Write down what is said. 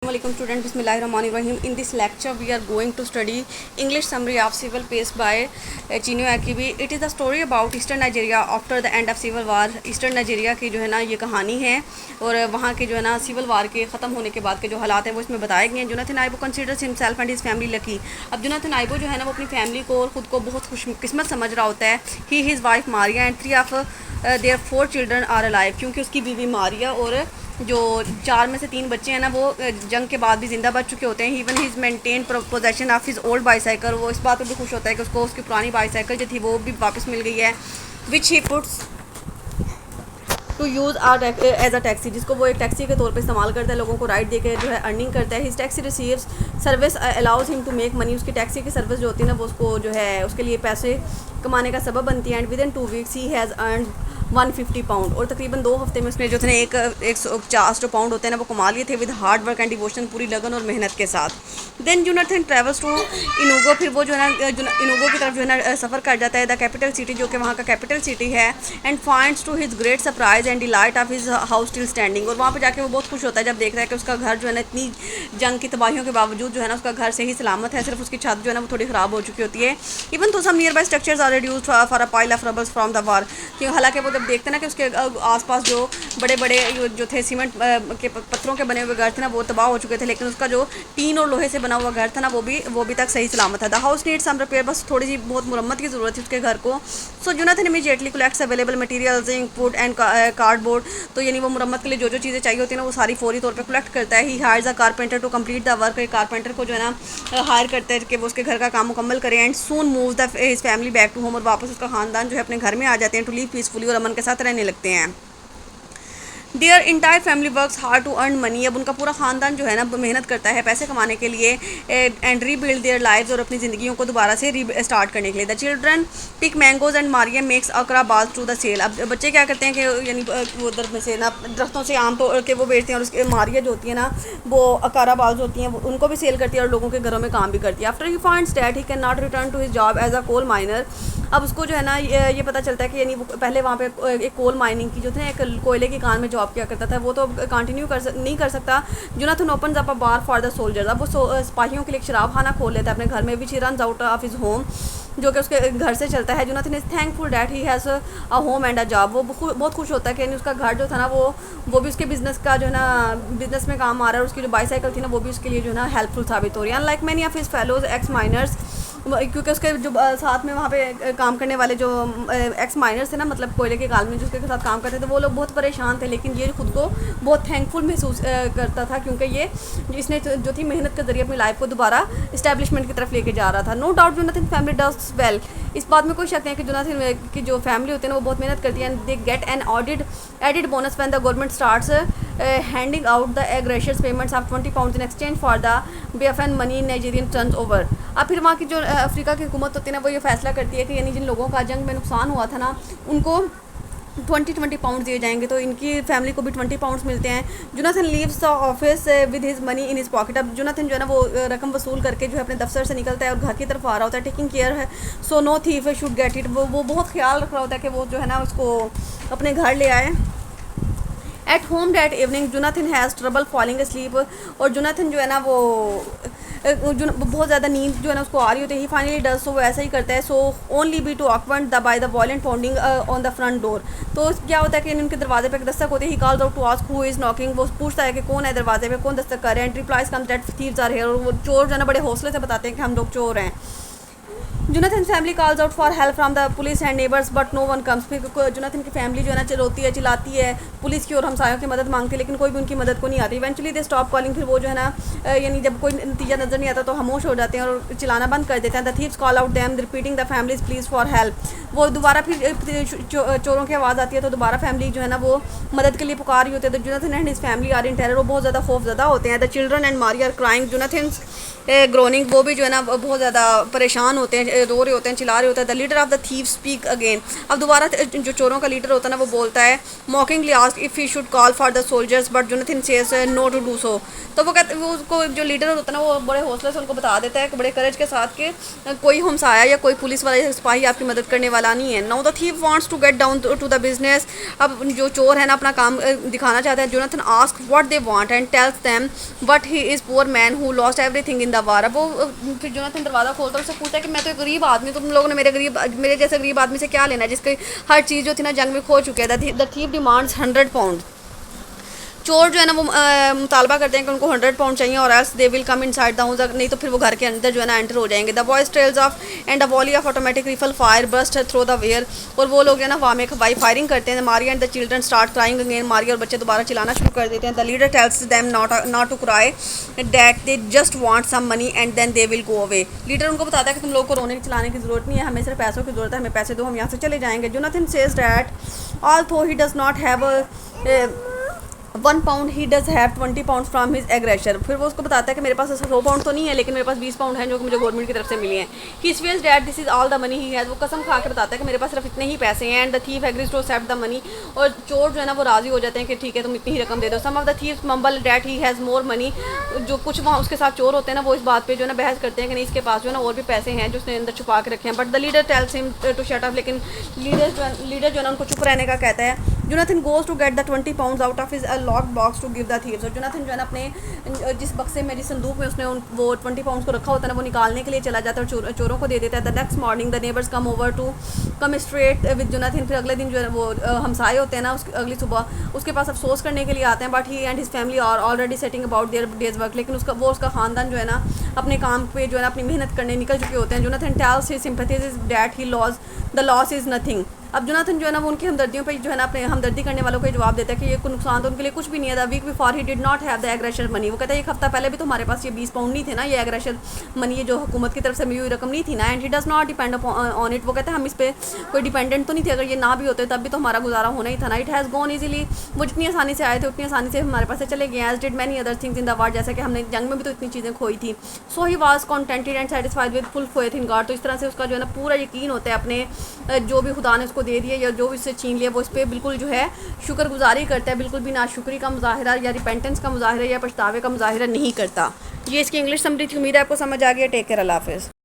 Assalamualaikum student, Bismillahirrahmanirrahim. In this lecture we are going to study English summary of civil peace by Chinua Achebe. It is a story about Eastern Nigeria after the end of civil war. Eastern Nigeria की जो है ना ये कहानी है और वहाँ के जो है ना सिविल वार के ख़त्म होने के बाद के जो हालात हैं वो इसमें बताए गए हैं. जोनाथन आइबो considers himself and his family lucky. अब जोनाथन आइबो जो है ना वो अपनी फैमिली को और ख़ुद को बहुत खुशकिस्मत समझ रहा होता है. He his wife Maria and 3 of their 4 children are alive. क्योंकि उसकी बीवी मारिया और जो 4 में से 3 बच्चे हैं ना वो जंग के बाद भी ज़िंदा बच चुके होते हैं. Even his maintain possession of his old bicycle. वो इस बात पर भी खुश होता है कि उसको उसकी पुरानी बाईसाइकिल जो थी वो भी वापस मिल गई है. Which he puts to use as a taxi, जिसको वो एक टैक्सी के तौर पे इस्तेमाल करता है. लोगों को राइड देकर जो है अर्निंग करता है. His taxi receives service allows him to make money. उसकी टैक्सी की सर्विस जो होती है ना वो उसको जो है उसके लिए पैसे कमाने का सबब बनती है. And with in 2 weeks he has earn 150 pound. और तकरीबन 2 हफ्ते में उसने जो थे 150 जो पाउंड होते हैं ना वो कमा लिए थे with hard work and devotion, पूरी लगन और मेहनत के साथ. Then Jonathan travels to Enugu. फिर वो जो है ना इनूगो की तरफ जो है ना सफ़र कर जाता है, द कैपिटल सिटी, जो कि वहाँ का कैपिटल सिटी है. And finds to his great surprise and delight of his house still standing. और वहाँ पर जाके वो बहुत खुश होता है जब देखता है कि उसका घर जो है ना इतनी जंग की तबाहियों के बावजूद जो है ना उसका घर सही सलामत है. सिर्फ उसकी छत जो है ना वो थोड़ी ख़राब हो चुकी होती है. Even though some nearby structures are reduced for a pile of rubbles from the war. हालांकि वो जब देखते हैं ना कि उसके आसपास जो बड़े बड़े जो थे सीमेंट के पत्थरों के बने हुए घर थे ना वो तबाह हो चुके थे, लेकिन उसका जो टीन और लोहे से बना हुआ घर था ना वो भी तक सही सलामत था. The house needs some repair. बस थोड़ी सी बहुत मुरम्मत की ज़रूरत थी उसके घर को. So Jonathan immediately collects available materials ink wood and cardboard. तो यानी वो मुरम्मत के लिए जो चीज़ें चाहिए होती है ना वो सारी फौरी तौर पर कलेक्ट करता है. He hires a carpenter to complete the work. एक कारपेंटर को जो है ना हायर करता है कि वो उसके घर का काम मुकम्मल करें. And soon move the his family back to home. और वापस उसका खानदान जो है अपने घर में आ जाते हैं. To live peacefully. और अमन के साथ रहने लगते हैं. Their entire family works hard to earn money. अब उनका पूरा ख़ानदान जो है ना मेहनत करता है पैसे कमाने के लिए. And rebuild their lives. और अपनी ज़िंदगियों को दोबारा से स्टार्ट करने के लिए. The children pick mangoes and Maria makes akara balls to the cell. अब बच्चे क्या करते हैं कि यानी वो उधर में से ना दरख्तों से आम तोड़ के वो बेचते हैं. और उसके मारिया जो होती है ना वो अकारा बाल्स होती हैं उनको भी सेल करती है और लोगों के घरों में काम भी करती है. After he finds that he can not return to his job as a coal miner. अब उसको जो है ना ये पता चलता है कि यानी वो पहले वहाँ पे एक कोल माइनिंग की जो थी ना एक कोयले की कान में जॉब किया करता था, वो तो कंटिन्यू नहीं कर सकता. Jonathan opens up a bar for the soldiers. अब वो सिपाहियों के लिए एक शराब खाना खोल लेता है अपने घर में. Which he runs out of his home, जो कि उसके घर से चलता है. Jonathan is thankful that he has a home and a job. वो बहुत खुश होता है कि यानी उसका घर जो था ना वो भी उसके बिज़नेस का जो है ना बिज़नेस में काम आ रहा है. और उसकी जो बाईसाइकिल थी ना वो भी उसके लिए जो है ना हेल्पफुल साबित हो रही है. Unlike many of his fellows ex miners, क्योंकि उसके जो साथ में वहाँ पे काम करने वाले जो एक्स माइनर्स थे ना, मतलब कोयले के काल में जो उसके साथ काम करते थे, वो लोग बहुत परेशान थे. लेकिन ये खुद को बहुत थैंकफुल महसूस करता था क्योंकि ये इसने जो थी मेहनत के जरिए अपनी लाइफ को दोबारा इस्टेब्लिशमेंट की तरफ लेके जा रहा था. No doubt Jonathan family does well. इस बात में कोई शक नहीं है कि जोनाथन की जो फैमिली होती है ना वो बहुत मेहनत करती है. They get an added bonus when the government starts handing out the एग्रेशियस payments of 20 pound in exchange for the BFN money Nigerian turns over. अब फिर वहाँ की जो अफ्रीका की हुकूमत होती है ना वो ये फैसला करती है कि यानी जिन लोगों का जंग में नुकसान हुआ था ना उनको 20 पाउंड दिए जाएंगे. तो इनकी फैमिली को भी 20 पाउंड्स मिलते हैं. Jonathan leaves the office with his money in his pocket. अब जोनाथन जो है ना वो रकम वसूल करके जो है अपने दफ्तर से निकलता है और घर की तरफ आ रहा होता है. टेकिंग केयर है so no thief should get it. वो बहुत ख्याल रख रहा होता है कि वो जो है ना उसको अपने घर ले आए. At home that evening Jonathan has trouble falling sleep. और जोनाथन जो है ना वो बहुत ज़्यादा नींद जो है ना उसको आ रही होती है. ही फाइनली डज. सो वो ऐसा ही करता है. So only be to awakened the by the violent pounding on the front door. तो क्या होता है कि उनके दरवाजे पे एक दस्तक होती है. He calls out to ask who is knocking. वो पूछता है कि कौन है दरवाजे पे, कौन दस्तक कर रहे हैं. Replies comes that thieves are here. और वो चोर जो है ना बड़े हौसले से बताते हैं कि हम लोग चोर हैं. Jonathan family calls out for help from the police and neighbours but no one comes. फिर जोनाथन की फैमिली जो है ना रोती है, चिल्लाती है पुलिस की और हमसायों की मदद मांगती है, लेकिन कोई भी उनकी मदद को नहीं आती. Eventually they stop calling. फिर वो जो है ना यानी जब कोई नतीजा नज़र नहीं आता तो खामोश हो जाते हैं और चिल्लाना बंद कर देते हैं. The thieves call out them repeating the families please for help. वो दोबारा फिर चोरों की आवाज़ आती है तो दोबारा फैमिली जो है ना वो मदद के लिए पुकार रही होती है. तो Jonathan and his family are in terror. वो बहुत ज़्यादा खौफज़दा होते हैं. The children and Maria are crying. Jonathan groaning. वो भी जो है ना बहुत ज़्यादा परेशान होते हैं रो रहे होते हैं, चिल्ला रहे होते हैं। The leader of the thief speak again. अब दोबारा जो चोरों का लीडर होता है ना वो बोलता है, mockingly ask if he should call for the soldiers but Jonathan says no to do so. तो वो कहते वो उसको जो लीडर होता है ना वो बड़े हौसले से उनको बता देता है कि बड़े करेज के साथ कि कोई हमसाया या कोई पुलिस वाला या सिपाही आपकी मदद करने वाला नहीं है। Now the thief wants to get down to the business. अब जो चोर है ना अपना काम दिखाना चाहता है। Jonathan ask what they want and tells them but he is poor man who lost everything in the वार। अब वो फिर जोनाथन दरवाज़ा खोलता है, उससे पूछता है कि मैं तो एक गरीब आदमी, तुम लोगों ने मेरे जैसे गरीब आदमी से क्या लेना है जिसकी हर चीज़ जो थी ना जंग में खो चुके हैं। The thief demands 100 pound. चोर जो है ना वो मुतालबा करते हैं कि उनको 100 पाउंड चाहिए और else they will come inside the house, नहीं तो फिर वो घर के अंदर जो है ना एंटर हो जाएंगे। The boys trails off and a volley of automatic rifle fire burst through the air. और वो लोग जो है ना हवा में हवाई फायरिंग करते हैं। Maria and the children start crying again. Maria और बच्चे दोबारा चिल्लाना शुरू कर देते हैं। The leader tells them not to cry that they just want some money and then they will go away. Leader उनको बताता है कि तुम लोग को रोने चिल्लाने की ज़रूरत नहीं है, हमें सिर्फ पैसों की ज़रूरत है, हमें पैसे दो, हम यहाँ से चले जाएंगे। Jonathan says that although he does not have 1 pound he does have 20 pound from his एग्रेशर। फिर वो उसको बताता है कि मेरे पास 100 पाउंड तो नहीं है लेकिन मेरे पास 20 पाउंड है जो कि मुझे गवर्नमेंट की तरफ से मिली हैं। He swears that this is all the money he has. वो कसम खा के बताता है कि मेरे पास सिर्फ इतने ही पैसे हैं। And the thief agrees to accept the money. और चोर जो है ना वो राजी हो जाते हैं कि ठीक है तुम इतनी ही रकम दे दो। Some of the thieves mumble that he has more money. जो कुछ वहाँ उसके साथ चोर होते हैं ना वो इस बात पे जो है ना बहस करते हैं कि नहीं इसके पास जो है ना और भी पैसे हैं जो उसने अंदर छुपा के रखे हैं। But the leader tells him to shut up. लेकिन लीडर जो है ना उनको चुप रहने का कहता है। Jonathan goes to get the 20 pound out of his lock box to give the thieves. और जोनाथन जो है ना अपने जिस बक्से में जिस संदूक में उसने वो 20 पाउंड को रखा होता है ना वो निकालने के लिए चला जाता है और चोरों को दे देता है। The next morning the neighbours come over to come straight with Jonathan. फिर अगले दिन जो है वो हमसाए होते हैं ना अगली सुबह उसके पास अफसोस करने के लिए आते हैं। But he and his family are already setting about their days work. लेकिन उसका खानदान जो है ना अपने काम पे जो है ना अपनी मेहनत करने निकल चुके होते हैं। Jonathan tells his sympathies is that he loss the loss is nothing. अब जोनाथन जो है ना वो उनकी हमदर्दियों पे जो है ना अपने हमदर्दी करने वालों को जवाब देता है कि ये कोई नुकसान तो उनके लिए कुछ भी नहीं है। The week before he did not have the एग्रेशर मनी। वो कहता है एक हफ्ता पहले भी तो हमारे पास ये 20 पाउंड नहीं थे ना, ये एग्रेशर मनी ये जो हुकूमत की तरफ से मिली हुई रकम नहीं थी ना। And he does not depend on it. वो कहते हैं हम इस पर कोई डिपेंडेंट तो नहीं थे, अगर ये ना भी होते तब भी तो हमारा गुजारा होना ही था ना। It has gone easily. वो जितनी आसानी से आए थे उतनी आसानी से हमारे पास से चले गए। As did many other things in the war. जैसा कि हमने जंग में भी तो इतनी चीज़ें खोई थी। So he was contented and satisfied with full faith in God. तो इस तरह से उसका जो है ना पूरा यकीन होता है अपने जो भी खुदा ने उसको दे दिया या जो भी उससे छीन लिया वो इस पर बिल्कुल जो है शुक्रगुजारी करता है, बिल्कुल भी नाशुक्री का मुजाहिरा या रिपेंटेंस का मुजाहिरा या पछतावे का मुजाहिरा नहीं करता। ये इसकी इंग्लिश समरी थी। उम्मीद है आपको समझ आ गया। टेक केयर, अल्लाह हाफ़िज़।